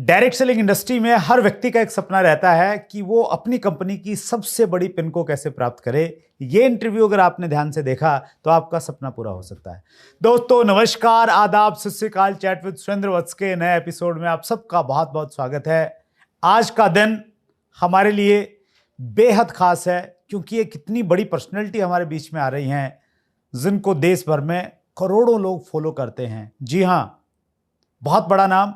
Direct selling industry में हर व्यक्ति का एक सपना रहता है कि वो अपनी कंपनी की सबसे बड़ी पिन को कैसे प्राप्त करे। ये इंटरव्यू अगर आपने ध्यान से देखा तो आपका सपना पूरा हो सकता है। दोस्तों नमस्कार, आदाब, सत श्री अकाल। चैट विद सुरेंद्र वत्स के नए एपिसोड में आप सबका बहुत बहुत स्वागत है। आज का दिन हमारे लिए बेहद खास है क्योंकि एक इतनी बड़ी पर्सनैलिटी हमारे बीच में आ रही हैं जिनको देश भर में करोड़ों लोग फॉलो करते हैं। जी हाँ, बहुत बड़ा नाम।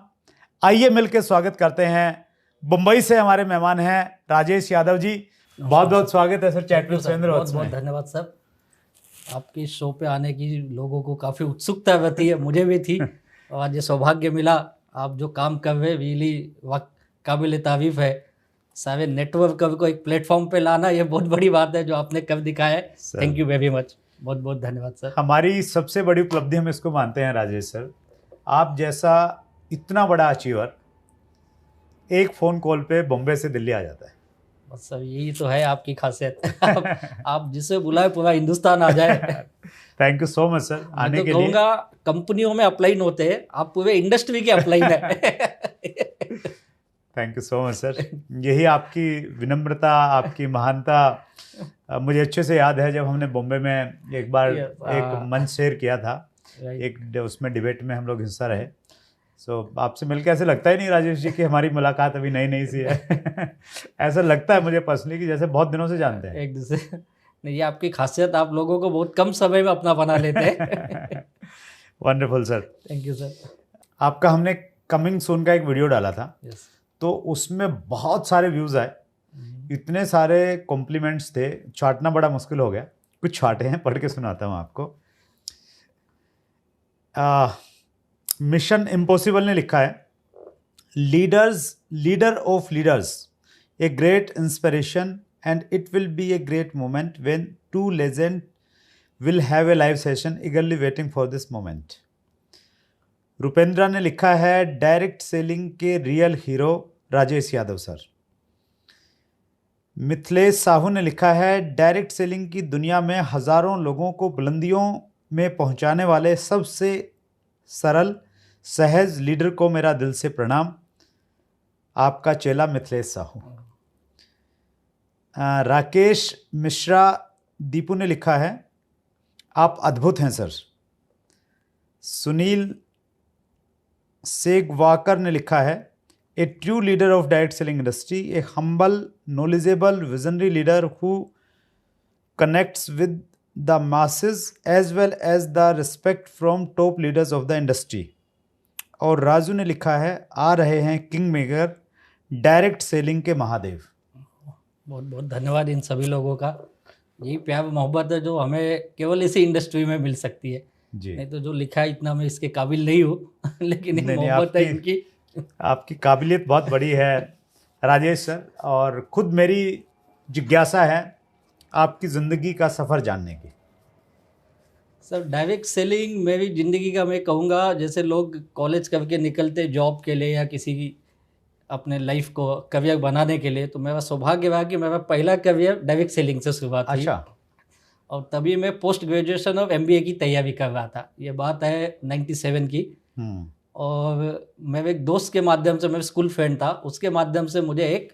आइए मिलकर स्वागत करते हैं। मुंबई से हमारे मेहमान हैं राजेश यादव जी। बहुत बहुत स्वागत है सर चैट विद सुरेंद्र वत्स में। बहुत धन्यवाद सर। आपकी शो पे आने की लोगों को काफ़ी उत्सुकता रहती है, मुझे भी थी और आज ये सौभाग्य मिला। आप जो काम कर रहे रियली काबिल तारीफ है। सारे नेटवर्क को एक प्लेटफॉर्म पे लाना ये बहुत बड़ी बात है जो आपने कर दिखाया है। थैंक यू वेरी मच, बहुत बहुत धन्यवाद सर। हमारी सबसे बड़ी उपलब्धि हम इसको मानते हैं राजेश सर। आप जैसा इतना बड़ा अचीवर एक फ़ोन कॉल पे बॉम्बे से दिल्ली आ जाता है। बस सर यही तो है आपकी खासियत। आप जिसे बुलाए पूरा हिंदुस्तान आ जाए। Thank you so much sir आने तो के लिए। कहूँगा कंपनियों में अप्लाइन होते हैं, आप पूरे इंडस्ट्री के अप्लाइन है। Thank you so much sir. यही आपकी विनम्रता, आपकी महानता मुझे अच्छे से याद है। जब हमने बॉम्बे में एक बार एक मंच शेयर किया था, एक उसमें डिबेट में हम लोग हिस्सा रहे। आपसे मिलकर ऐसे लगता ही नहीं राजेश जी कि हमारी मुलाकात अभी नई नई सी है। ऐसा लगता है मुझे पर्सनली कि जैसे बहुत दिनों से जानते हैं एक दूसरे। नहीं, ये आपकी खासियत, आप लोगों को बहुत कम समय में अपना बना लेते हैं। Wonderful sir, thank you sir. आपका हमने कमिंग सून का एक वीडियो डाला था। yes. तो उसमें बहुत सारे व्यूज़ आए, इतने सारे कॉम्प्लीमेंट्स थे, छाटना बड़ा मुश्किल हो गया। कुछ छाटे हैं, पढ़ के सुनाता हूँ आपको। मिशन इम्पॉसिबल ने लिखा है, leader of leaders, a great inspiration and it will be a great moment when two legend will have a live session eagerly waiting for this moment. Rupendra ने लिखा है, डायरेक्ट सेलिंग के real hero Rajesh Yadav sir. Mithilesh Sahu ने लिखा है, direct selling की दुनिया में हज़ारों लोगों को बुलंदियों में पहुंचाने वाले सबसे सरल सहज लीडर को मेरा दिल से प्रणाम। आपका चेला मिथिलेश साहू। राकेश मिश्रा दीपू ने लिखा है, आप अद्भुत हैं सर। सुनील सेगवाकर ने लिखा है, a true leader of direct selling industry, a humble knowledgeable visionary leader who connects with the masses as well as the respect from top leaders of the industry। और राजू ने लिखा है, आ रहे हैं किंग मेकर, डायरेक्ट सेलिंग के महादेव। बहुत बहुत धन्यवाद इन सभी लोगों का। यही प्यार मोहब्बत है जो हमें केवल इसी इंडस्ट्री में मिल सकती है जी। नहीं तो जो लिखा है इतना मैं इसके काबिल नहीं हूँ। लेकिन ये मोहब्बत है इनकी। आपकी काबिलियत बहुत बड़ी है राजेश सर, और खुद मेरी जिज्ञासा है आपकी ज़िंदगी का सफ़र जानने की। सर डायरेक्ट सेलिंग मेरी ज़िंदगी का, मैं कहूँगा जैसे लोग कॉलेज करके निकलते जॉब के लिए या किसी की अपने लाइफ को करियर बनाने के लिए, तो मेरा सौभाग्य रहा कि मेरा पहला करियर डायरेक्ट सेलिंग से शुरुआत हुई। अच्छा। और तभी मैं पोस्ट ग्रेजुएशन और MBA की तैयारी कर रहा था। ये बात है 97 की। और मेरे एक दोस्त के माध्यम से, मेरे स्कूल फ्रेंड था, उसके माध्यम से मुझे एक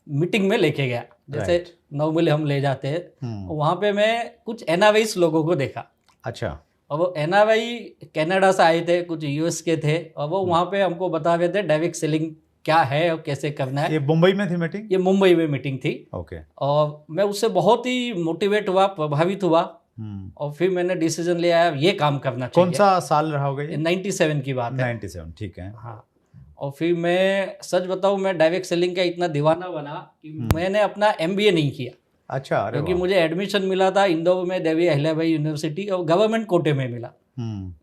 मीटिंग में लेके गया, जैसे नॉर्मली हम ले जाते हैं। वहाँ पे मैं कुछ NRIs लोगों को देखा। अच्छा। और वो NRI कनाडा से आए थे, कुछ US के थे, और वो वहाँ पे हमको बता रहे थे डायरेक्ट सेलिंग क्या है और कैसे करना है। ये मुंबई में थी मीटिंग? ये मुंबई में मीटिंग थी। ओके। और मैं उससे बहुत ही मोटिवेट हुआ, प्रभावित हुआ। और फिर मैंने डिसीजन लिया ये काम करना चाहिए। कौन सा साल रहा होगा ये? 97 की बात है। 97, ठीक है। हाँ। और फिर मैं सच बताऊं, मैं डायरेक्ट सेलिंग का इतना दीवाना बना कि मैंने अपना MBA नहीं किया। अच्छा। क्योंकि मुझे एडमिशन मिला था इंदौर में देवी अहिल्याबाई यूनिवर्सिटी, और गवर्नमेंट कोटे में मिला।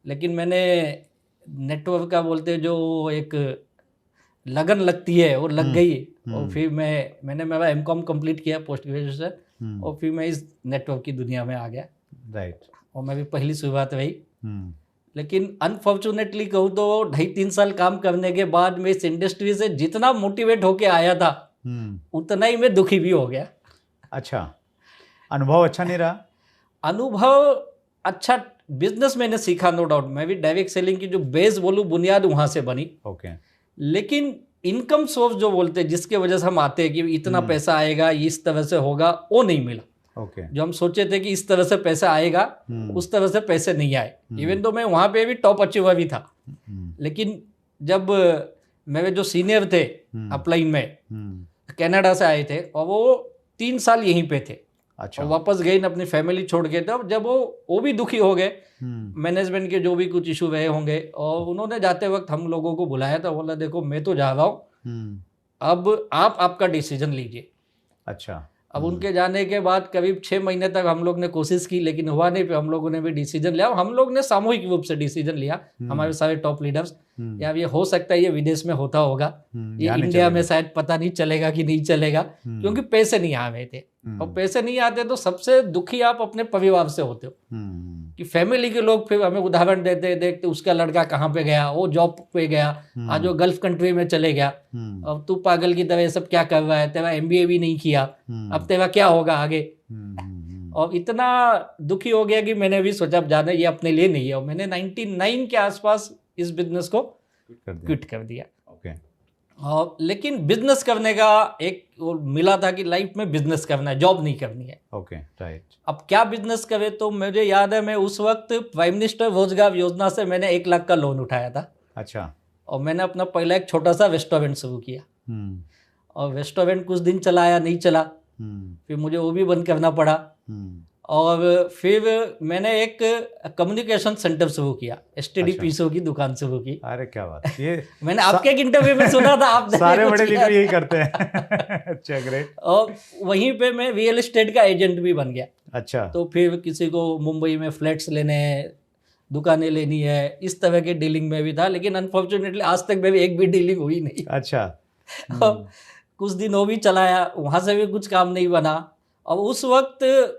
लेकिन मैंने नेटवर्क का बोलते जो एक लगन लगती है वो लग गई। और फिर मैंने मेरा MCOM कंप्लीट किया, पोस्ट ग्रेजुएशन, और फिर मैं इस नेटवर्क की दुनिया में आ गया। राइट। और मेरी पहली शुरुआत रही। लेकिन अनफॉर्चुनेटली कहूँ तो 2.5-3 साल काम करने के बाद मैं इस इंडस्ट्री से जितना मोटिवेट होके आया था उतना ही मैं दुखी भी हो गया। अच्छा। अनुभव अच्छा नहीं रहा? अनुभव अच्छा, बिजनेस मैंने सीखा नो डाउट। मैं भी डायरेक्ट सेलिंग की जो बेस बोलूँ बुनियाद वहाँ से बनी। ओके। लेकिन इनकम सोर्स जो बोलते हैं जिसके वजह से हम आते हैं कि इतना पैसा आएगा, इस तरह से होगा, वो नहीं मिला। ओके। जो हम सोचे थे कि इस तरह से पैसा आएगा, उस तरह से पैसे नहीं आए। इवन तो मैं वहाँ पे भी टॉप अचीवर भी था, लेकिन जब मेरे जो सीनियर थे अपलाइन में कनाडा से आए थे और वो 3 साल यहीं पे थे, अच्छा। और वापस गए अपनी फैमिली छोड़ के, तब जब वो भी दुखी हो गए, मैनेजमेंट के जो भी कुछ इशू रहे होंगे, और उन्होंने जाते वक्त हम लोगों को बुलाया था, बोला देखो मैं तो जा रहा हूँ, अब आप आपका डिसीजन लीजिए। अच्छा। अब उनके जाने के बाद करीब 6 महीने तक हम लोग ने कोशिश की, लेकिन हुआ नहीं। फिर हम लोगों ने भी डिसीजन लिया, हम लोग ने सामूहिक रूप से डिसीजन लिया, हमारे सारे टॉप लीडर्स, यार ये हो सकता है ये विदेश में होता होगा, ये इंडिया में शायद पता नहीं चलेगा कि नहीं चलेगा, क्योंकि पैसे नहीं आ रहे थे। और पैसे नहीं आते तो सबसे दुखी आप अपने परिवार से होते हो, कि फैमिली के लोग फिर हमें उदाहरण देते देखते उसका लड़का कहाँ पे गया, वो जॉब पे गया, आज वो गल्फ कंट्री में चले गया, अब तू पागल की तरह ये सब क्या कर रहा है, तेरा MBA भी नहीं किया, अब तेरा क्या होगा आगे। और इतना दुखी हो गया कि मैंने भी सोचा अब जाना ये अपने लिए नहीं है, और मैंने 99 के आसपास इस बिजनेस को क्विट कर दिया। और लेकिन बिजनेस करने का एक वो मिला था कि लाइफ में बिजनेस करना है, जॉब नहीं करनी है। Okay, right. अब क्या बिजनेस करे, तो मुझे याद है मैं उस वक्त प्राइम मिनिस्टर रोजगार योजना से मैंने 1 लाख का लोन उठाया था। अच्छा। और मैंने अपना पहला एक छोटा सा रेस्टोरेंट शुरू किया, और रेस्टोरेंट कुछ दिन चलाया, नहीं चला, फिर मुझे वो भी बंद करना पड़ा। और फिर मैंने एक कम्युनिकेशन सेंटर शुरू किया, STD पीसो की दुकान शुरू की। अरे क्या बात, ये मैंने आपके एक इंटरव्यू में सुना था, आप सारे बड़े लीडर यही करते हैं। अच्छा, ग्रेट। और वहीं पे मैं रियल एस्टेट का एजेंट भी बन गया। अच्छा। तो फिर किसी को मुंबई में फ्लैट्स लेने हैं, दुकानें लेनी है, इस तरह के डीलिंग में भी था, लेकिन अनफॉर्चुनेटली आज तक मेरी एक भी डीलिंग हुई नहीं। अच्छा। कुछ दिन वो भी चलाया, वहाँ से भी कुछ काम नहीं बना। और उस वक्त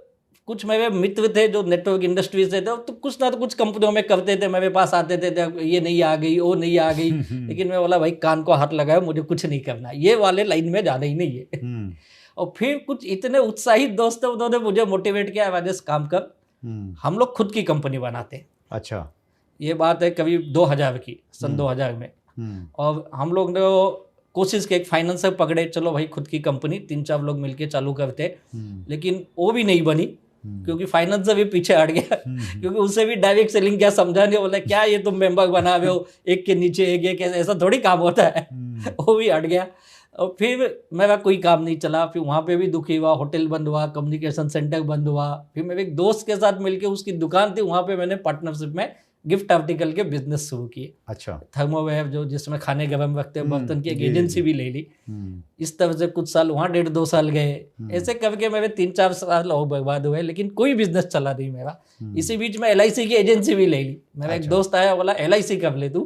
कुछ मेरे मित्र थे जो नेटवर्क इंडस्ट्री से थे, तो कुछ ना तो कुछ कंपनियों में करते थे, मेरे पास आते थे, ये नहीं आ गई, वो नहीं आ गई। लेकिन मैं बोला भाई कान को हाथ लगाया, मुझे कुछ नहीं करना, ये वाले लाइन में जाना ही नहीं है। और फिर कुछ इतने उत्साहित दोस्त थे, उन्होंने मुझे मोटिवेट किया, राजेश काम कर, हम लोग खुद की कंपनी बनाते हैं। अच्छा। ये बात है करीब 2000 की, सन 2000 में। और हम लोग ने कोशिश की, एक फाइनेंसर पकड़े, चलो भाई खुद की कंपनी 3-4 लोग मिलके चालू करते, लेकिन वो भी नहीं बनी, क्योंकि फाइनेंसर भी पीछे हट गया। क्योंकि उसे भी डायरेक्ट सेलिंग क्या समझा नहीं, बोला क्या ये तुम मेंबर बना रहे हो, एक के नीचे एक, ऐसा थोड़ी काम होता है। वो भी हट गया, और फिर मेरा कोई काम नहीं चला। फिर वहाँ पे भी दुखी हुआ, होटल बंद हुआ, कम्युनिकेशन सेंटर बंद हुआ। फिर मेरे एक दोस्त के साथ मिलके, उसकी दुकान थी, वहाँ पे मैंने पार्टनरशिप में गिफ्ट आर्टिकल के बिजनेस शुरू किए। अच्छा। थर्मोवेव जो जिसमें खाने गरम रखते हैं, बर्तन की एक एजेंसी भी ले ली। इस तरह से कुछ साल वहाँ 1.5-2 साल गए, ऐसे करके मेरे 3-4 साल और बर्बाद हुए, लेकिन कोई बिजनेस चला नहीं मेरा। इसी बीच में LIC की एजेंसी भी ले ली। मेरा एक दोस्त आया, बोला LIC कर ले तू,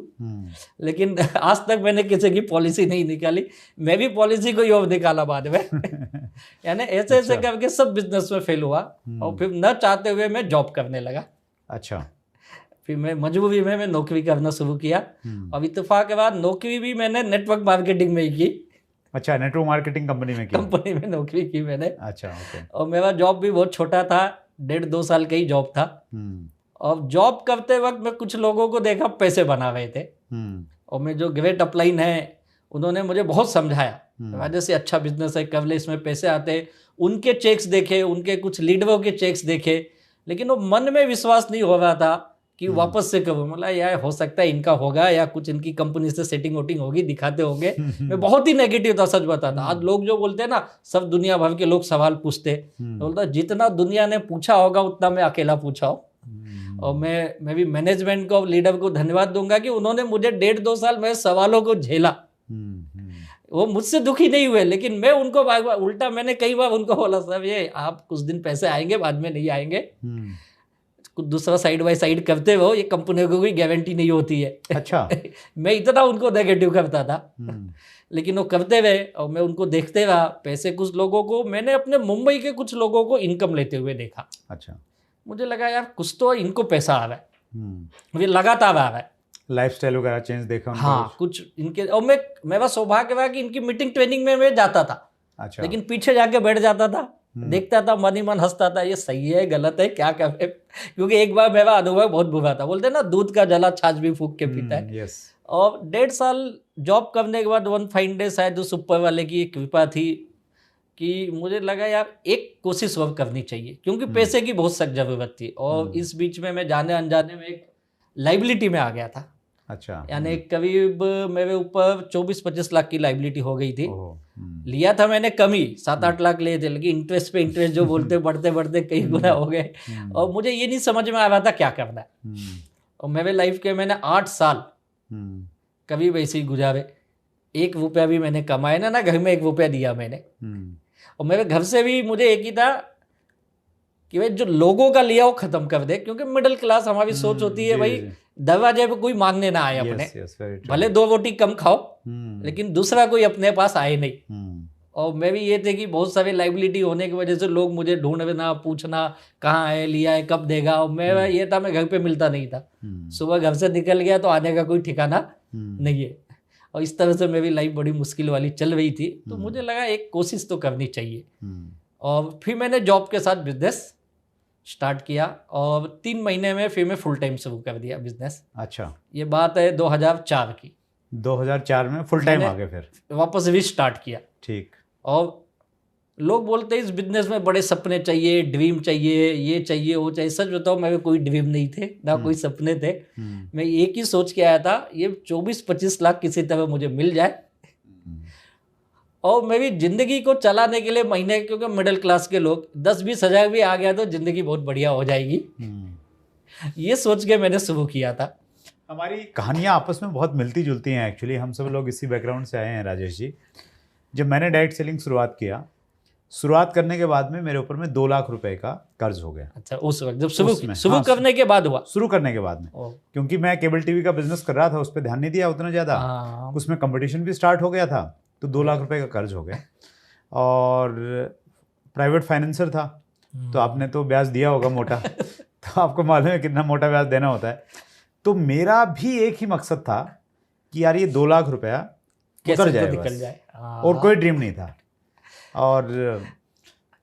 लेकिन आज तक मैंने किसी की पॉलिसी नहीं निकाली, मैं भी पॉलिसी को योग निकाला बाद में। यानी ऐसे ऐसे करके सब बिजनेस में फेल हुआ, और फिर न चाहते हुए मैं जॉब करने लगा। अच्छा। फिर मैं मजबूरी में मैं नौकरी करना शुरू किया। अब इत्तेफाक के बाद नौकरी भी मैंने नेटवर्क मार्केटिंग में ही की। अच्छा, नेटवर्क मार्केटिंग कंपनी में की? कंपनी में नौकरी की मैंने। अच्छा, ओके। और मेरा जॉब भी बहुत छोटा था, 1.5-2 साल का ही जॉब था। और जॉब करते वक्त मैं कुछ लोगों को देखा पैसे बना रहे थे, और मैं जो ग्रेट अपलाइन है उन्होंने मुझे बहुत समझाया, वजह से अच्छा बिजनेस है, कर ले, इसमें पैसे आते। उनके चेक्स देखे, उनके कुछ लीडरों के चेक्स देखे, लेकिन वो मन में विश्वास नहीं हो रहा था कि वापस से करूँ। मतलब यार हो सकता है इनका होगा, या कुछ इनकी कंपनी से सेटिंग वोटिंग होगी, दिखाते होंगे। मैं बहुत ही नेगेटिव था, सच बताता। आज लोग जो बोलते हैं ना, सब दुनिया भर के लोग सवाल पूछते, बोलता जितना दुनिया ने पूछा होगा उतना मैं अकेला पूछा हूँ। और मैं भी मैनेजमेंट को, लीडर को धन्यवाद दूंगा कि उन्होंने मुझे 1.5-2 साल मेरे सवालों को झेला। वो मुझसे दुखी नहीं हुए, लेकिन मैं उनको उल्टा मैंने कई बार उनको बोला, साहब ये आप कुछ दिन पैसे आएंगे, बाद में नहीं आएंगे, कुछ दूसरा साइड बाय साइड करते हो, ये कंपनी को कोई गारंटी नहीं होती है। अच्छा। मैं इतना उनको नेगेटिव करता था, लेकिन वो करते रहे, और मैं उनको देखते रहा। पैसे कुछ लोगों को, मैंने अपने मुंबई के कुछ लोगों को इनकम लेते हुए देखा। अच्छा। मुझे लगा यार कुछ तो इनको पैसा आ रहा है, मुझे लगातार आ रहा है। लाइफस्टाइल वगैरह चेंज देखा? हाँ, कुछ इनके। और मेरा सौभाग्य रहा कि इनकी मीटिंग ट्रेनिंग में मैं जाता था। अच्छा। लेकिन पीछे जाके बैठ जाता था, देखता था, मन ही मन हंसता था, ये सही है गलत है क्या करे। क्योंकि एक बार मेरा अनुभव बहुत बुरा था, बोलते ना दूध का जला छाछ भी फूक के पीता है। और 1.5 साल जॉब करने के बाद वन फाइन डे शायद उस ऊपर वाले की एक कृपा थी कि मुझे लगा यार एक कोशिश और करनी चाहिए, क्योंकि पैसे की बहुत सख्त जरूरत थी। और इस बीच में मैं जाने अनजाने में एक लाइबिलिटी में आ गया था। अच्छा। यानी करीब मेरे ऊपर 24-25 लाख की लाइबिलिटी हो गई थी। लिया था मैंने कम ही, 7-8 लाख लिए थे, लेकिन इंटरेस्ट पे इंटरेस्ट जो बोलते बढ़ते बढ़ते कई गुना हो गए। और मुझे ये नहीं समझ में आ रहा था क्या करना है। और मेरे लाइफ के मैंने 8 साल कभी वैसे ही गुजारे। 1 रुपया भी मैंने कमाया ना घर में 1 रुपया दिया मैंने। और मेरे घर से भी मुझे एक ही था कि भाई जो लोगों का लिया वो खत्म कर दे, क्योंकि मिडिल क्लास हमारी सोच होती है भाई दरवाजे पे कोई मांगने ना आए अपने, भले 2 रोटी कम खाओ लेकिन दूसरा कोई अपने पास आए नहीं। और मैं भी ये थे कि बहुत सारी लाइबिलिटी होने की वजह से लोग मुझे ढूंढना, पूछना कहाँ है, लिया है, कब देगा। और मैं ये था मैं घर पे मिलता नहीं था, सुबह घर से निकल गया तो आने का कोई ठिकाना नहीं है। और इस तरह से मेरी लाइफ बड़ी मुश्किल वाली चल रही थी। तो मुझे लगा एक कोशिश तो करनी चाहिए। और फिर मैंने जॉब के साथ बिजनेस स्टार्ट किया और 3 महीने में फिर मैं फुल टाइम शुरू कर दिया बिजनेस। अच्छा। ये बात है 2004 की। 2004 में फुल टाइम आ गए, फिर वापस भी स्टार्ट किया। ठीक। और लोग बोलते हैं इस बिजनेस में बड़े सपने चाहिए, ड्रीम चाहिए, ये चाहिए वो चाहिए। सच बताओ मेरे कोई ड्रीम नहीं थे ना कोई सपने थे। मैं एक ही सोच के आया था, ये 24-25 लाख किसी तरह मुझे मिल जाए और मेरी जिंदगी को चलाने के लिए महीने, क्योंकि मिडिल क्लास के लोग 10-20 हज़ार भी आ गया तो जिंदगी बहुत बढ़िया हो जाएगी। ये सोच के मैंने शुरू किया था। हमारी कहानियाँ आपस में बहुत मिलती जुलती हैं। एक्चुअली हम सब लोग इसी बैकग्राउंड से आए हैं राजेश जी। जब मैंने डायरेक्ट सेलिंग शुरुआत करने के बाद में मेरे ऊपर में 2 लाख रुपए का कर्ज हो गया। अच्छा, उस वक्त जब शुरू करने के बाद हुआ? शुरू करने के बाद में, क्योंकि मैं केबल टीवी का बिजनेस कर रहा था, उस पर ध्यान नहीं दिया उतना ज़्यादा। उसमें कंपटीशन भी स्टार्ट हो गया था, तो 2 लाख रुपए का कर्ज हो गया। और प्राइवेट फाइनेंसर था, तो आपने तो ब्याज दिया होगा मोटा तो आपको मालूम है कितना मोटा ब्याज देना होता है। तो मेरा भी एक ही मकसद था कि यार ये 2 लाख रुपया उतर जाए, निकल जाए, और कोई ड्रीम नहीं था। और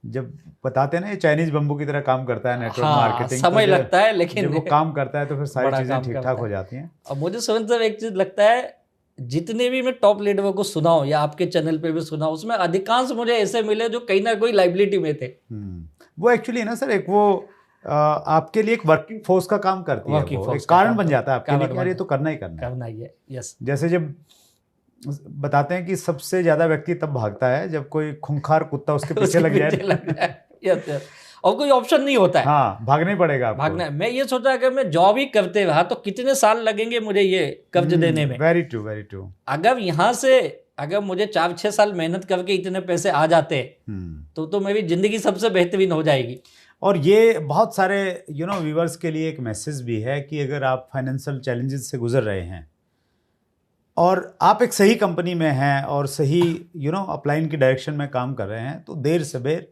जब बताते हैं ना ये चाइनीज बम्बू की तरह काम करता है नेटवर्क मार्केटिंग, समय लगता है लेकिन जब वो काम करता है तो फिर सारी चीजें ठीक ठाक हो जाती हैं। और मुझे समझ एक चीज लगता है, जितने भी मैं टॉप लीडरों को सुना हूं या आपके चैनल पे भी सुना हूं, उसमें अधिकांश मुझे ऐसे मिले जो कहीं ना कोई लाइबिलिटी में थे। वो एक्चुअली ना सर एक वो आपके लिए एक वर्किंग फोर्स का काम करती है, वो एक कारण बन जाता है आपके लिए, यार ये तो करना ही है। यस। जैसे जब बताते हैं कि सबसे ज्यादा व्यक्ति तब भागता है जब कोई खूंखार कुत्ता उसके पीछे लग जाए और कोई ऑप्शन नहीं होता है। हाँ, भागना ही पड़ेगा आपको। भागना। मैं ये सोचा अगर मैं जॉब ही करते रहा तो कितने साल लगेंगे मुझे ये कर्ज देने में। Very true. अगर यहाँ से अगर मुझे 4-6 साल मेहनत करके इतने पैसे आ जाते तो मेरी जिंदगी सबसे बेहतरीन हो जाएगी। और ये बहुत सारे व्यूअर्स के लिए एक मैसेज भी है कि अगर आप फाइनेंशियल चैलेंजेस से गुजर रहे हैं और आप एक सही कंपनी में हैं और सही अपलाइन की डायरेक्शन में काम कर रहे हैं, तो देर सबेर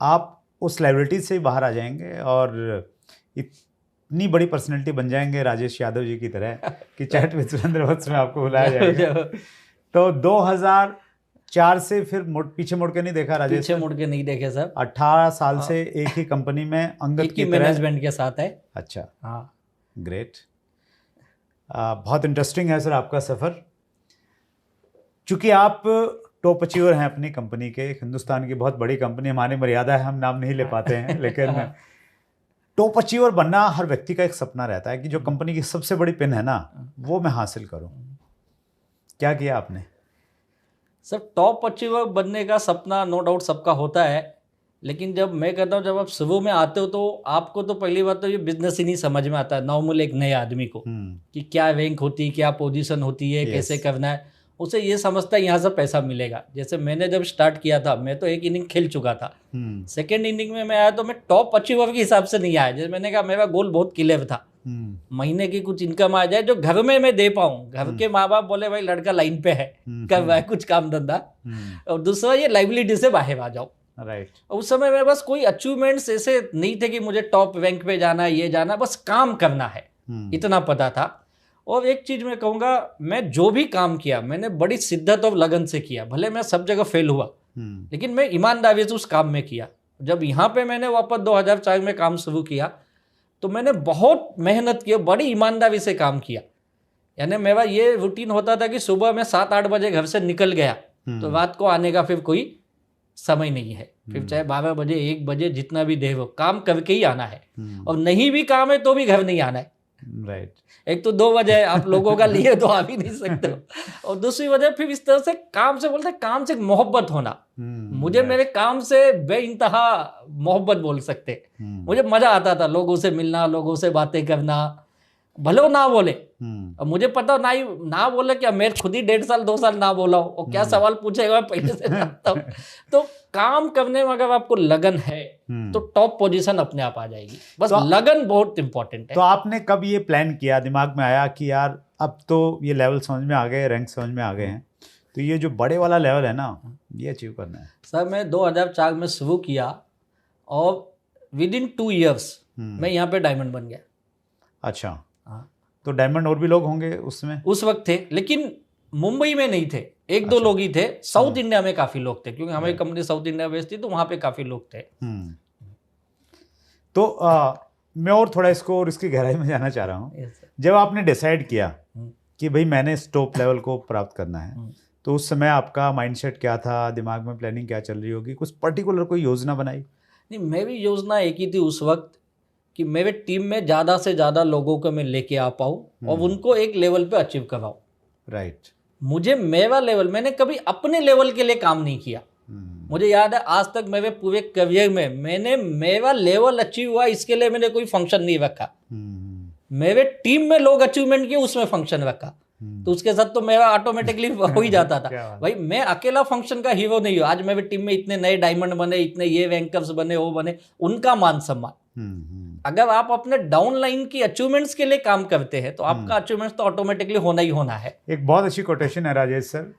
आप उस लाइबिलिटी से बाहर आ जाएंगे और इतनी बड़ी पर्सनैलिटी बन जाएंगे राजेश यादव जी की तरह कि चैट विद सुरेंद्र वत्स में आपको बुलाया जाएगा। तो 2004 से फिर पीछे मुड़ के नहीं देखा राजेश? पीछे मुड़ के नहीं देखे सर। 18 साल से एक ही कंपनी में अंगद की मैनेजमेंट के साथ है। अच्छा, हाँ, ग्रेट। बहुत इंटरेस्टिंग है सर आपका सफ़र। चूँकि आप टॉप अचीवर हैं अपनी कंपनी के, हिंदुस्तान की बहुत बड़ी कंपनी, हमारी मर्यादा है हम नाम नहीं ले पाते हैं, लेकिन टॉप अचीवर बनना हर व्यक्ति का एक सपना रहता है कि जो कंपनी की सबसे बड़ी पिन है ना वो मैं हासिल करूं। क्या किया आपने? सर टॉप अचीवर बनने का सपना नो डाउट सबका होता है, लेकिन जब मैं कहता हूँ जब आप शुरू में आते हो तो आपको तो पहली बात तो ये बिजनेस ही नहीं समझ में आता है नॉर्मल एक नए आदमी को कि क्या रैंक होती है, क्या पोजीशन होती है, कैसे करना है। उसे ये समझता है यहाँ से पैसा मिलेगा। जैसे मैंने जब स्टार्ट किया था मैं तो एक इनिंग खेल चुका था, सेकेंड इनिंग में मैं आया तो मैं टॉप अचीवर के हिसाब से नहीं आया। जैसे मैंने कहा मेरा गोल बहुत क्लियर था, महीने की कुछ इनकम आ जाए जो घर में मैं दे पाऊँ। घर के माँ बाप बोले भाई लड़का लाइन पे है, कर रहा है कुछ काम धंधा, और दूसरा ये लाइबिलिटी से बाहर आ जाओ। राइट। उस समय मेरे पास कोई अचीवमेंट्स ऐसे नहीं थे कि मुझे टॉप रैंक पे जाना है, ये जाना, बस काम करना है, इतना पता था। और एक चीज मैं कहूँगा, मैं जो भी काम किया मैंने बड़ी शिद्दत और लगन से किया। भले मैं सब जगह फेल हुआ लेकिन मैं ईमानदारी से उस काम में किया। जब यहाँ पे मैंने वापस 2004 में काम शुरू किया तो मैंने बहुत मेहनत की, बड़ी ईमानदारी से काम किया यानी मेरा ये रूटीन होता था कि सुबह मैं 7-8 बजे घर से निकल गया तो रात को आने का फिर कोई समय नहीं है, फिर चाहे 12 बजे 1 बजे जितना भी देर हो काम करके ही आना है, और नहीं भी काम है तो भी घर नहीं आना है। राइट। एक तो 2 बजे आप लोगों का लिए तो आ भी नहीं सकते हो, और दूसरी वजह फिर इस तरह से काम से बोलते हैं, काम से मोहब्बत होना। मुझे मेरे काम से बेइंतहा मोहब्बत बोल सकते, मुझे मजा आता था लोगों से मिलना, लोगों से बातें करना, भले वो ना बोले। अब मुझे पता ना बोले क्या, मैं खुद ही 1.5 साल 2 साल ना बोला हूं, और क्या सवाल पूछेगा मैं पहले से जानता हूं। तो काम करने में अगर आपको लगन है तो टॉप पोजीशन अपने आप आ जाएगी, बस तो लगन बहुत इंपॉर्टेंट है। तो आपने कब ये प्लान किया, दिमाग में आया कि यार अब तो ये लेवल समझ में आ गए, रैंक समझ में आ गए हैं, तो ये जो बड़े वाला लेवल है ना ये अचीव करना है? सर मैं 2004 में शुरू किया और विद इन 2 ईयर्स मैं यहाँ पे डायमंड बन गया। अच्छा, हाँ। तो डायमंड और भी लोग होंगे उसमें? उस वक्त थे, लेकिन मुंबई में नहीं थे, 1-2 लोग ही थे। साउथ इंडिया में काफी लोग थे, क्योंकि हमारी कंपनी साउथ इंडिया बेस्ड थी, तो वहां पे काफी लोग थे। तो मैं और थोड़ा इसको और इसकी गहराई में जाना चाह रहा हूँ। जब आपने डिसाइड किया कि भाई मैंने इस टॉप लेवल को प्राप्त करना है, तो उस समय आपका माइंडसेट क्या था, दिमाग में प्लानिंग क्या चल रही होगी, कुछ पर्टिकुलर कोई योजना बनाई? नहीं, मेरी योजना एक ही थी उस वक्त कि मेरे टीम में ज़्यादा से ज़्यादा लोगों को मैं लेके आ पाऊँ और उनको एक लेवल पे अचीव करवाऊँ। राइट। मुझे मेरा लेवल, मैंने कभी अपने लेवल के लिए काम नहीं किया। मुझे याद है आज तक मेरे पूरे करियर में मैंने मेरा लेवल अचीव हुआ इसके लिए मैंने कोई फंक्शन नहीं रखा। मेरे टीम में लोग अचीवमेंट किए उसमें फंक्शन रखा, तो उसके साथ तो मेरा ऑटोमेटिकली हो ही जाता था। भाई मैं अकेला फंक्शन का हीरो नहीं हूँ। आज मेरे टीम में इतने नए डायमंड बने, इतने ये रैंकर्स बने, वो बने, उनका मान सम्मान। अगर आप अपने डाउनलाइन की अचीवमेंट्स के लिए काम करते हैं तो आपका अचीवमेंट्स तो ऑटोमेटिकली होना ही होना है। एक बहुत अच्छी कोटेशन है राजेश सर,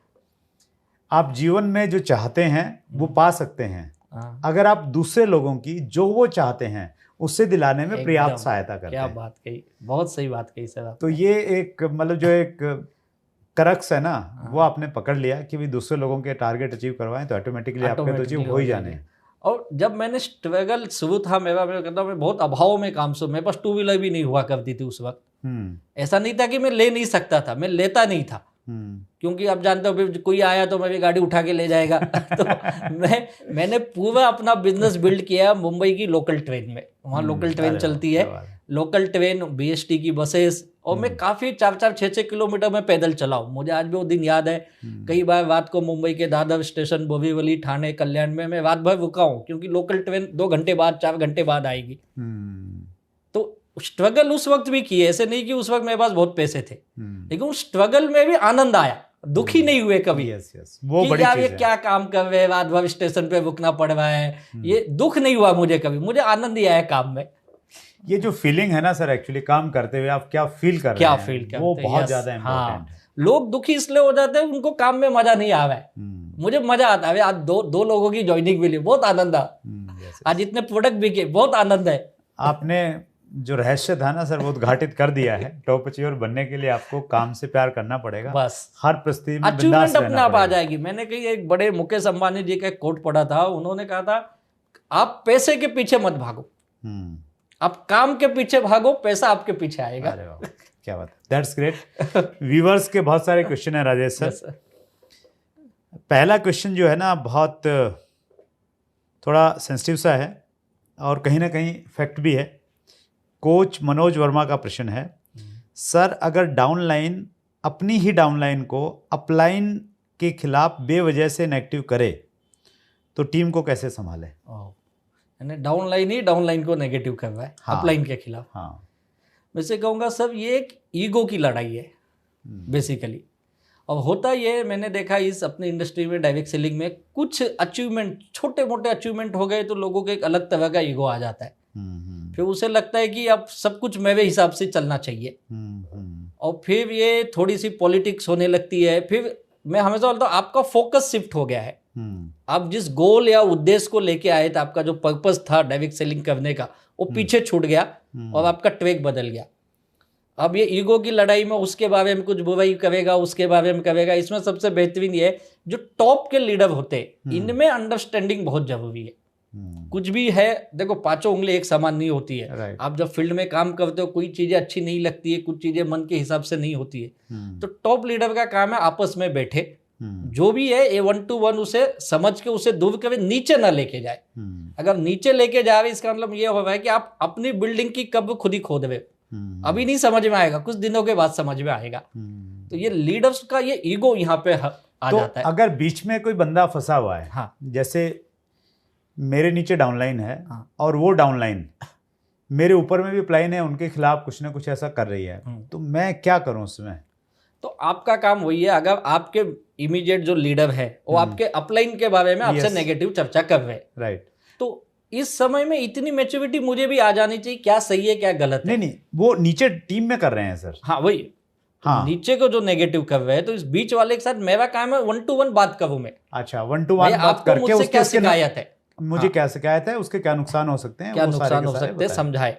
आप जीवन में जो चाहते हैं वो पा सकते हैं अगर आप दूसरे लोगों की जो वो चाहते हैं उससे दिलाने में पर्याप्त सहायता करते हैं। क्या बात कही, बहुत सही बात कही सर। तो ये एक मतलब जो एक करक्स है ना वो आपने पकड़ लिया कि भी दूसरे लोगों के टारगेट अचीव करवाएं तो ऑटोमेटिकली आपके तो अचीव हो ही जाने हैं। और जब मैंने स्ट्रगल शुरू था मैं कहता हूँ मैं बहुत अभाव में काम शुरू, मेरे पास 2 व्हीलर भी नहीं हुआ करती थी उस वक्त। ऐसा नहीं था कि मैं ले नहीं सकता था, मैं लेता नहीं था, क्योंकि आप जानते हो कोई आया तो मेरी गाड़ी उठा के ले जाएगा। तो मैंने पूरा अपना बिजनेस बिल्ड किया मुंबई की लोकल ट्रेन में। वहाँ लोकल ट्रेन चलती है, लोकल ट्रेन, BST की बसेस, और मैं काफ़ी 4-4, 6-6 किलोमीटर में पैदल चला हूँ। मुझे आज भी वो दिन याद है। कई बार रात को मुंबई के दादर स्टेशन, बोरीवली, ठाणे, कल्याण में मैं रात भर रुका हूँ, क्योंकि लोकल ट्रेन 2 घंटे बाद, 4 घंटे बाद आएगी। तो स्ट्रगल उस वक्त भी किए, ऐसे नहीं कि उस वक्त मेरे पास बहुत पैसे थे, लेकिन उस स्ट्रगल में भी आनंद आया, दुखी नहीं हुए कभी। वो बड़ी यार चीज ये है। क्या काम कर रहे हैं, रात भर स्टेशन पे रुकना पड़ रहा है, ये दुख नहीं हुआ मुझे कभी, मुझे आनंद ही आया काम में। ये जो फीलिंग है ना सर, एक्चुअली काम करते हुए आप क्या फील कर रहे हैं वो बहुत ज्यादा इम्पोर्टेंट है। लोग दुखी इसलिए हो जाते हैं उनको काम में मजा नहीं आ रहा है, मुझे मजा आता है। आज दो लोगों की ज्वाइनिंग मिली, बहुत आनंद आया। आज इतने प्रोडक्ट बिके, बहुत आनंद है। आपने जो रहस्य था ना सर वो उद्घाटित कर दिया है। टॉप अचीवर बनने के लिए आपको काम से प्यार करना पड़ेगा, बस हर परिस्थिति में अचीवमेंट अपने आप आ जाएगी। मैंने कहीं एक बड़े मुकेश अंबानी जी का एक कोट पढ़ा था, उन्होंने कहा था आप पैसे के पीछे मत भागो, आप काम के पीछे भागो, पैसा आपके पीछे आएगा। अरे वाह, क्या बात है, दैट्स ग्रेट। व्यूअर्स के बहुत सारे क्वेश्चन है राजेश सर। पहला क्वेश्चन जो है ना बहुत थोड़ा सेंसिटिव सा है और कहीं ना कहीं फैक्ट भी है। कोच मनोज वर्मा का प्रश्न है, सर अगर डाउनलाइन अपनी ही डाउनलाइन को अपलाइन के खिलाफ बेवजह से नेगेटिव करे तो टीम को कैसे संभाले? डाउनलाइन ही डाउनलाइन को नेगेटिव कर रहा है अपलाइन के खिलाफ। हाँ, वैसे कहूँगा सब ये एक ईगो की लड़ाई है बेसिकली। और होता ये मैंने देखा इस अपनी इंडस्ट्री में डायरेक्ट सेलिंग में, कुछ अचीवमेंट, छोटे मोटे अचीवमेंट हो गए तो लोगों को एक अलग तरह का ईगो आ जाता है। फिर उसे लगता है कि अब सब कुछ मेरे हिसाब से चलना चाहिए, और फिर ये थोड़ी सी पॉलिटिक्स होने लगती है। फिर मैं हमेशा बोलता हूँ आपका फोकस शिफ्ट हो गया है। आप जिस गोल या उद्देश्य को लेके आए थे, आपका जो पर्पस था डायरेक्ट सेलिंग करने का, वो पीछे छूट गया और आपका ट्रैक बदल गया। अब ये ईगो की लड़ाई में उसके बारे में कुछ बुराई करेगा, उसके बारे में करेगा। इसमें सबसे बेहतरीन ये है जो टॉप के लीडर होते हैं, इनमें अंडरस्टैंडिंग बहुत जरूरी है। कुछ भी है, देखो पांचों उंगली एक समान नहीं होती है। राइट। आप जब फील्ड में काम करते हो कोई चीजें अच्छी नहीं लगती है, कुछ चीजें मन के हिसाब से नहीं होती है, तो टॉप लीडर का काम है आपस में बैठे जो भी है ये 1 to 1 उसे समझ के उसे दूर के नीचे ना लेके जाए। अगर नीचे लेके जा रहे इसका मतलब ये हो रहा है कि आप अपनी बिल्डिंग की कब खुद ही खोद रहे, अभी नहीं समझ में आएगा, कुछ दिनों के बाद समझ में आएगा। तो ये लीडर्स का ये ईगो यहाँ पे आ जाता है। अगर बीच में कोई बंदा फंसा हुआ है, हाँ, जैसे मेरे नीचे डाउनलाइन है हाँ, और और वो डाउनलाइन मेरे ऊपर में भी अपलाइन है, उनके खिलाफ कुछ ना कुछ ऐसा कर रही है, तो मैं क्या करूं उसमें? तो आपका काम वही है, अगर आपके इमीडिएट जो लीडर है वो आपके अपलाइन के बारे में आपसे Yes. नेगेटिव चर्चा कर रहे हैं, राइट। तो इस समय में इतनी मैच्योरिटी मुझे भी आ जानी चाहिए, क्या सही है क्या गलत है। नहीं, वो नीचे टीम में कर रहे हैं सर। हाँ वही, हाँ। नीचे को जो नेगेटिव कर रहे हैं, तो इस बीच वाले के साथ मेरा काम है 1 to 1 बात करूं मैं। अच्छा, 1 to 1 बात आपको करके मुझसे क्या शिकायत है, मुझे क्या शिकायत है, उसके क्या नुकसान हो सकते हैं, क्या वो सारे नुकसान के हो सारे सकते हैं, बताएं। समझाए।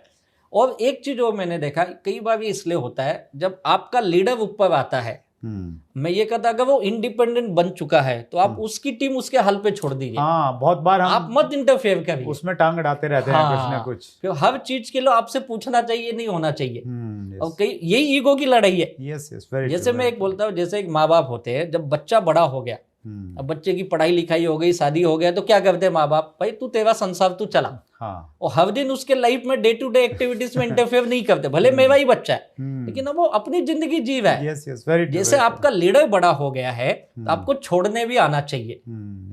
और एक चीज और मैंने देखा कई बार ये इसलिए होता है जब आपका लीडर ऊपर आता है, मैं ये कहता अगर वो इंडिपेंडेंट बन चुका है तो आप उसकी टीम उसके हल पे छोड़ दीजिए। हाँ, बहुत बार हम आप मत इंटरफेयर करिए, उसमें टांग अड़ाते रहते हैं कुछ ना कुछ। फिर हर चीज के लिए आपसे पूछना चाहिए, नहीं होना चाहिए। और यस कई यही ईगो की लड़ाई है। यस यस, वेरी जैसे मैं एक बोलता हूँ, जैसे एक माँ बाप होते हैं, जब बच्चा बड़ा हो गया, अब बच्चे की पढ़ाई लिखाई हो गई, शादी हो गया, तो क्या करते हैं माँ बाप, भाई तू तेरा संसार तू चला। हाँ, और हर दिन उसके लाइफ में डे टू डे एक्टिविटीज में इंटरफेयर नहीं करते, भले मेरा ही बच्चा है लेकिन अब वो अपनी जिंदगी जी रहा है। Yes yes, very true. जैसे आपका लीडर बड़ा हो गया है तो आपको छोड़ने भी आना चाहिए।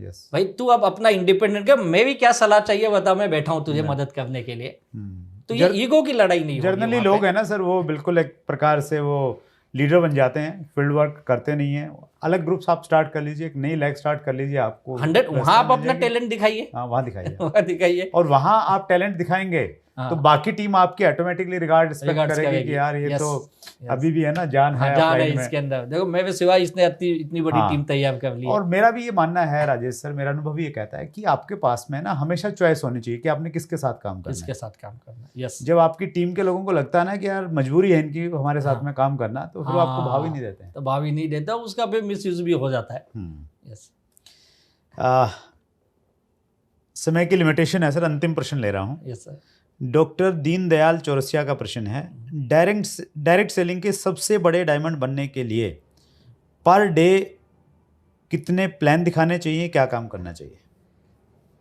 यस, भाई तू अब अपना इंडिपेंडेंट कर, मैं भी क्या सलाह चाहिए बता, मैं बैठा हूं तुझे मदद करने के लिए। तो ये ईगो की लड़ाई नहीं होगी जर्नली वहाँ लोग पे। है ना सर, वो बिल्कुल एक प्रकार से वो लीडर बन जाते हैं, फील्ड वर्क करते नहीं है। अलग ग्रुप्स आप स्टार्ट कर लीजिए, एक नई लैग स्टार्ट कर लीजिए, आपको 100 वहां आप अपना टैलेंट दिखाइए, हाँ वहाँ दिखाइए वहां दिखाइए। और वहाँ आप टैलेंट दिखाएंगे हाँ। तो बाकी टीम आपकी ऑटोमेटिकली रिस्पेक्ट Regards करेगी करेगी। कि यार ये Yes, तो yes. अभी भी है ना, जान है जान है अपलाइन में। इसके अंदर, देखो मेरे सिवा इसने इतनी बड़ी हाँ। टीम तैयार कर ली है। और मेरा भी ये मानना है राजेश सर, मेरा अनुभव ये कहता है कि आपके पास में ना हमेशा चॉइस होनी चाहिए कि आपने किसके साथ काम करना इसके है। साथ काम करना, यस। जब आपकी टीम के लोगों को लगता है ना कि यार मजबूरी है इनकी हमारे साथ में काम करना, तो फिर वो आपको भाव ही नहीं देते हैं। तो भाव ही नहीं देता, उसका फिर मिसयूज भी हो जाता है। यस। समय की लिमिटेशन है सर, अंतिम प्रश्न ले रहा हूँ। Yes sir. Doctor Deendayal Chaurasia का प्रश्न है, डायरेक्ट सेलिंग के सबसे बड़े डायमंड बनने के लिए पर डे कितने प्लान दिखाने चाहिए, क्या काम करना चाहिए?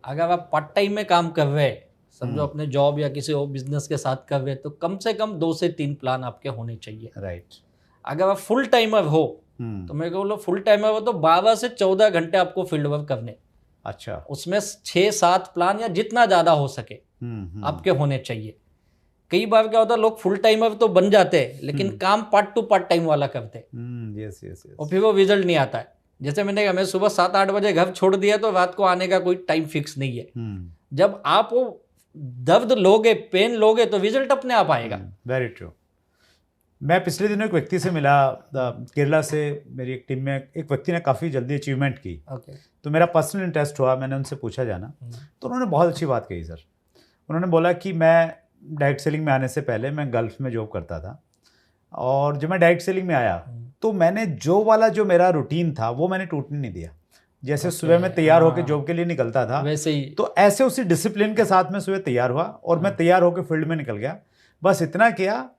अगर आप पार्ट टाइम में काम कर रहे हैं, समझो अपने जॉब या किसी और बिजनेस के साथ कर रहे हैं, तो कम से कम 2 से 3 प्लान आपके होने चाहिए। राइट। अगर आप फुल टाइमर हो तो मैं बोलो फुल टाइमर हो तो 12 से 14 घंटे आपको फील्ड वर्क करने, अच्छा, उसमें 6-7 प्लान या जितना ज्यादा हो सके आपके होने चाहिए। कई बार क्या होता है, लोग फुल टाइमर तो बन जाते हैं लेकिन काम पार्ट टू पार्ट टाइम वाला करते हैं, यस यस यस। और फिर वो रिजल्ट नहीं आता है। जैसे मैंने कहा, मैं सुबह 7-8 बजे घर छोड़ दिया तो रात को आने का कोई टाइम फिक्स नहीं है। जब आप वो दर्द लोगे, पेन लोगे, तो रिजल्ट अपने आप आएगा। Very true. मैं पिछले दिनों एक व्यक्ति से मिला, केरला से, मेरी एक टीम में एक व्यक्ति ने काफ़ी जल्दी अचीवमेंट की। तो मेरा पर्सनल इंटरेस्ट हुआ, मैंने उनसे पूछा जाना, तो उन्होंने बहुत अच्छी बात कही सर। उन्होंने बोला कि मैं डायरेक्ट सेलिंग में आने से पहले मैं गल्फ में जॉब करता था, और जब मैं डायरेक्ट सेलिंग में आया तो मैंने जो मेरा रूटीन था वो मैंने टूटने नहीं दिया। जैसे सुबह में तैयार होकर जॉब के लिए निकलता था, वैसे ही तो ऐसे उसी डिसिप्लिन के साथ में सुबह तैयार हुआ और मैं तैयार होकर फील्ड में निकल गया। बस इतना किया,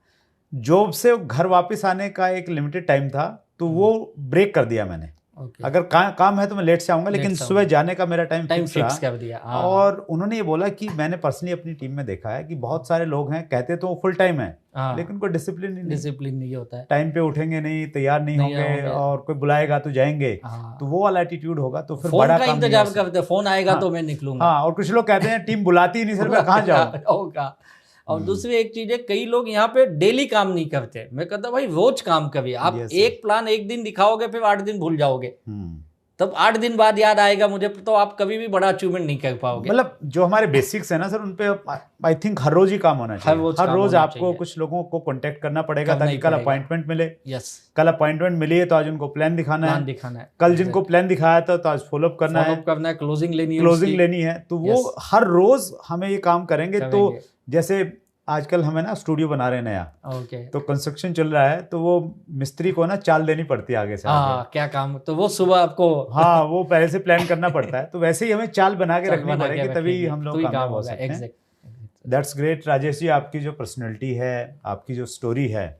जॉब से घर वापस आने का एक लिमिटेड टाइम था, तो वो ब्रेक कर दिया मैंने। अगर काम है तो मैं लेट से आऊंगा, लेकिन सुबह जाने का मेरा टाइम फिक्स कर दिया। और उन्होंने ये बोला कि मैंने पर्सनली अपनी टीम में देखा है कि बहुत सारे लोग हैं, कहते तो वो फुल टाइम है लेकिन कोई डिसिप्लिन नहीं होता है, टाइम पे उठेंगे नहीं, तैयार नहीं होंगे, और कोई बुलाएगा तो जाएंगे, तो वो वाला एटीट्यूड होगा तो फिर बड़ा काम इंतजार करते, फोन आएगा तो मैं निकलूंगा। हाँ, और कुछ लोग कहते हैं टीम बुलाती ही नहीं सर, मैं कहाँ जाऊँ। और दूसरी एक चीज है, कई लोग यहाँ पे डेली काम नहीं करते। मैं कहता भाई रोज काम करिए। आप एक प्लान एक दिन दिखाओगे, फिर 8 दिन भूल जाओगे, तब 8 दिन बाद याद आएगा मुझे, तो आप कभी भी बड़ा अचीवमेंट नहीं कर पाओगे। मतलब जो हमारे बेसिक्स है ना सर, उन पे आई थिंक हर रोज ही काम होना चाहिए। हर रोज आपको कुछ लोगों को कांटेक्ट करना पड़ेगा ताकि कल अपॉइंटमेंट मिले। यस, कल अपॉइंटमेंट मिली है तो आज उनको प्लान दिखाना है, कल जिनको प्लान दिखाया था तो आज फॉलोअप करना है, क्लोजिंग लेनी है। तो वो हर रोज हमें ये काम करेंगे। तो जैसे आजकल हमें ना स्टूडियो बना रहे हैं नया, ओके। तो कंस्ट्रक्शन चल रहा है, तो वो मिस्त्री को ना चाल देनी पड़ती है आगे से आगे। हाँ, क्या काम, तो वो सुबह आपको हाँ, वो पहले से प्लान करना पड़ता है, तो वैसे ही हमें चाल बना के चाल रखनी बना के पड़ेगी, तभी रखेंगे, हम लोग तो ही कामयाब काम हो होगा। सकते हैं। Exact. That's great Rajesh ji, आपकी जो पर्सनैलिटी है, आपकी जो स्टोरी है,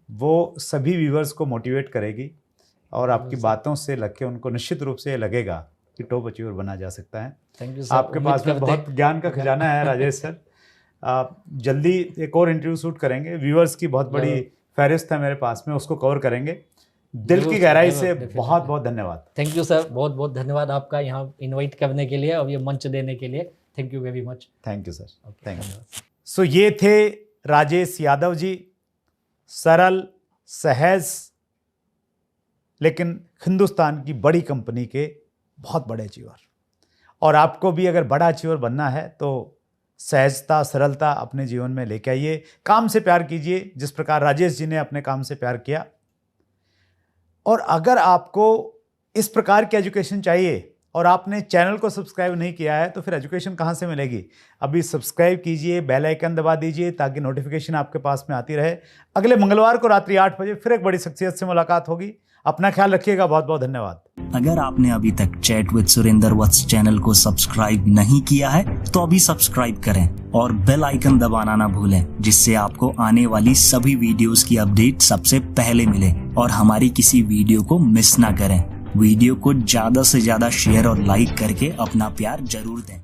वो सभी व्यूवर्स को मोटिवेट करेगी और आपकी बातों से लग के उनको निश्चित रूप से ये लगेगा कि टॉप अचीवर बना जा सकता है। Thank you sir. आपके पास में बहुत ज्ञान का खजाना है राजेश सर। आप जल्दी एक और इंटरव्यू शूट करेंगे, व्यूअर्स की बहुत बड़ी फहरिस्त है मेरे पास में, उसको कवर करेंगे। दिल की गहराई से बहुत बहुत धन्यवाद। थैंक यू सर, बहुत बहुत धन्यवाद आपका यहाँ इनवाइट करने के लिए और ये मंच देने के लिए। Thank you very much. Thank you sir, thank you. So ये थे राजेश यादव जी, सरल, सहज, लेकिन हिंदुस्तान की बड़ी कंपनी के बहुत बड़े अचीवर। और आपको भी अगर बड़ा अचीवर बनना है तो सहजता, सरलता अपने जीवन में लेके आइए, काम से प्यार कीजिए जिस प्रकार राजेश जी ने अपने काम से प्यार किया। और अगर आपको इस प्रकार की एजुकेशन चाहिए और आपने चैनल को सब्सक्राइब नहीं किया है, तो फिर एजुकेशन कहाँ से मिलेगी? अभी सब्सक्राइब कीजिए, बेल आइकन दबा दीजिए ताकि नोटिफिकेशन आपके पास में आती रहे। अगले मंगलवार को रात्रि 8 बजे फिर एक बड़ी शख्सियत से मुलाकात होगी। अपना ख्याल रखिएगा, बहुत बहुत धन्यवाद। अगर आपने अभी तक chat with Surendra Vats channel को सब्सक्राइब नहीं किया है तो अभी सब्सक्राइब करें और बेल आइकन दबाना ना भूलें, जिससे आपको आने वाली सभी वीडियोस की अपडेट सबसे पहले मिले और हमारी किसी वीडियो को मिस ना करें। वीडियो को ज्यादा से ज्यादा शेयर और लाइक करके अपना प्यार जरूर दें।